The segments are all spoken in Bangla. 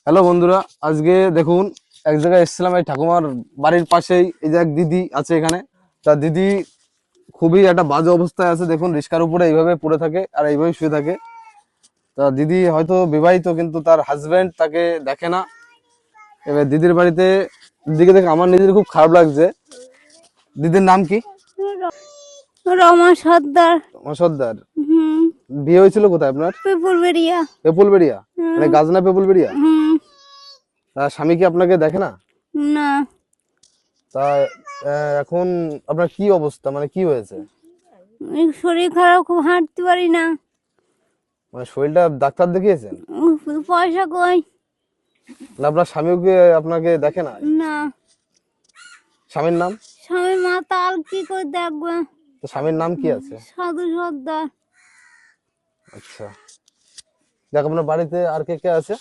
হ্যালো বন্ধুরা, আজকে দেখুন এক জায়গায় এসেছিলাম। এই ঠাকুমার বাড়ির পাশেই এই যে এক দিদি আছে এখানে। তা দিদি খুবই একটা বাজে অবস্থায় আছে। দেখুন রিস্কার উপরে এইভাবে পড়ে থাকে আর এইভাবে শুয়ে থাকে। তা দিদি হয়তো বিবাহিত, কিন্তু তার হাজবেন্ড তাকে দেখে না। এবার দিদির বাড়িতে দিদিকে দেখে আমার নিজের খুব খারাপ লাগছে। দিদির নাম কি? রমা সর্দার। আমার সর্দার। হুম। বিয়ে হয়েছিল কোথায় আপনার? পেপুরবেড়িয়া। পেপুলবেড়িয়া, মানে গাজনা পেপুলবেড়িয়া। হুম। তা স্বামী কি আপনাকে দেখে না? না, তা এখন আপনার কি অবস্থা, মানে কি হয়েছে? এই শরীর খারাপ, খুব হাঁটতে পারি না। মানে শরীরটা ডাক্তার দেখিয়েছেন? পয়সা কই? না আপনার স্বামীও কি আপনাকে দেখে না? না, স্বামীর নাম? স্বামী মাতাল, কি করে দেখবে? তো স্বামীর নাম কি আছে? সাধু সর্দার। আচ্ছা, দেখ আপনার বাড়িতে আর কে কে আছে?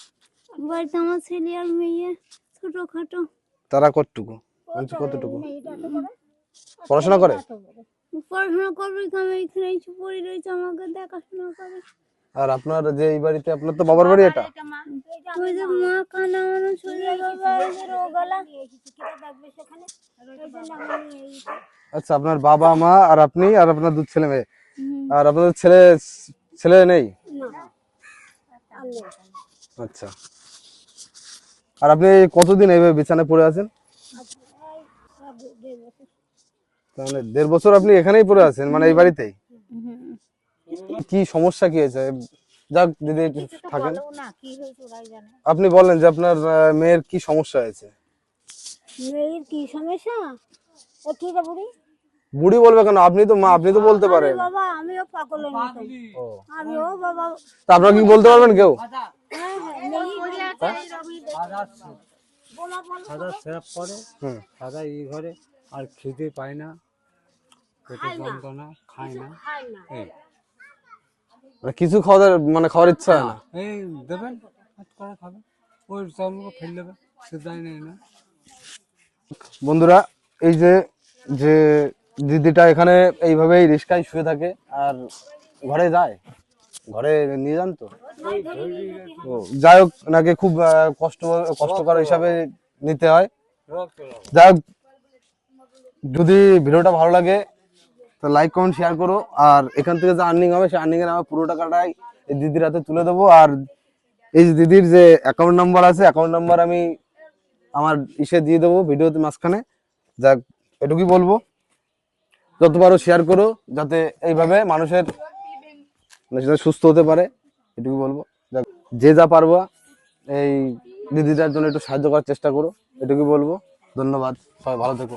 বাড়িতে আমার ছেলে আর মেয়ে, ছোটখাটো। তারা কতটুকু, মানে কতটুকু পড়াশোনা করে? পড়াশোনা করবে, আমি এখানে এসে পড়ে রয়েছে, আমাকে দেখাশোনা করে। আর আপনার যে এই বাড়িতে, আপনার তো বাবার বাড়ি এটা? ওই যে মা কানা মানুষ, আচ্ছা, আপনার বাবা মা আর আপনি আর আপনার দু ছেলে মেয়ে। আর আপনাদের ছেলে ছেলে নেই? আচ্ছা, আর আপনি কতদিন এইভাবে বিছানায় পড়ে আছেন? তাহলে 1.5 বছর আপনি এখানেই পড়ে আছেন, মানে এই বাড়িতেই? কি সমস্যা কি হয়েছে? যাক দিদি একটু থাকেন, আপনি বলেন যে আপনার মেয়ের কি সমস্যা হয়েছে। মেয়ের কি সমস্যা? বুড়ি বুড়ি বলবে কেন? আপনি তো মা, আপনি তো বলতে পারেন। বাবা, আমিও পাগলের মতো। আমিও বাবা। তা আপনারা কি বলতে পারবেন কেউ? সাদা সিরাপ করে, সাদা ঘরে, আর খেতে পায় না, পেটে যন্ত্রণা, খায় না। মানে কিছু মানে খাওয়ার ইচ্ছা হয় না? এই দেবেন হাত করে খাবে, ওই চালগুলো ফেলে দেবে, সে দেয় না। বন্ধুরা, এই যে যে দিদিটা এখানে এইভাবেই রিস্কায় শুয়ে থাকে আর ঘরে যায়, ঘরে নিয়ে যান তো। ও যাই হোক, নাকি খুব কষ্টকর হিসাবে নিতে হয়। যাই হোক, যদি ভিডিওটা ভালো লাগে তো লাইক কমেন্ট শেয়ার করো। আর এখান থেকে যে আর্নিং হবে, সেই আর্নিং এর আমার পুরো টাকাটাই এই দিদির হাতে তুলে দেবো। আর এই যে দিদির যে অ্যাকাউন্ট নাম্বার আছে, অ্যাকাউন্ট নাম্বার আমি আমার দিয়ে দেবো ভিডিওতে মাঝখানে। যাক, এটুকুই বলবো, যত পারো শেয়ার করো, যাতে এইভাবে মানুষের সুস্থ হতে পারে। এটুকু বলবো। যাক, যে যা পারবো এই দিদিটার জন্য একটু সাহায্য করার চেষ্টা করো, এটুকুই বলবো। ধন্যবাদ, সবাই ভালো থেকো।